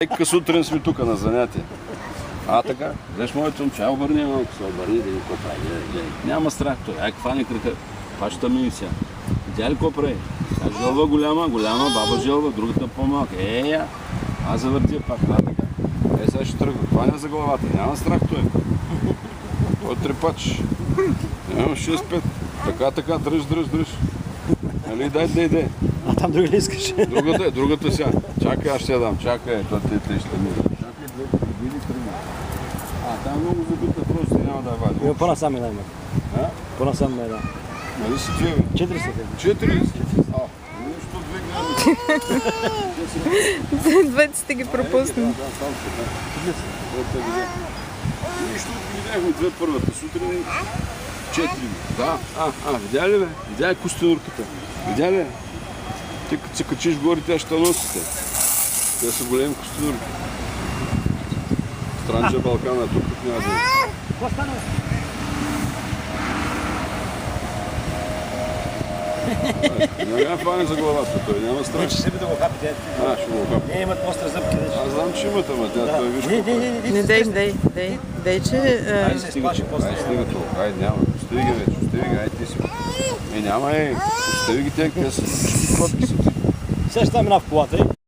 Нека сутрин сме тук на занятие. Така, гледаш моето момче, обърни малко се, обърни да го прави. Няма страх той, хвани крака, паща ми сега. Видя ли какво прави? Жълва голяма, баба жълва, другата по-малка. Аз завъртя пак, така. Сега ще тръгва, хваня за главата, няма страх той. Той е трепач. Няма 6-5. Така, дръж. Нали, дай. А там друга ли искаш? Другата сега. Чакай, аз ще я дам. Чакай, това те ще ми. Чакай, види тръгна. Там много забита, просто няма да я вади. По-насам е дай, мък. По-насам е да. Нали си две, бе? 4 са те. 4 ли си? Нищо две гледа. Двете сте ги пропуснали. Да, там ще да. Нищо видяхме две първата сутрин. 4. Да. Видя ли, бе? Видя ли костенурката? Видя ли? Ти като се качиш горе, тя ще носите. Те са големи костенурки. Странджа Балкана, тук няма да е. Какво стана? Няма фане за главата, той няма страх. Не, че себе да го хапите. Ще го хапи. Не, имат остра зъбки. Аз знам, че имат, ама тя той виж какво прави. Не, дай, че... Айде се изплаши после. Айде стига толкова, айде няма. Остави ги вече, айде ти си. Няма, остави ги те, къде са. Котки са ти. Сега ще мина в колата.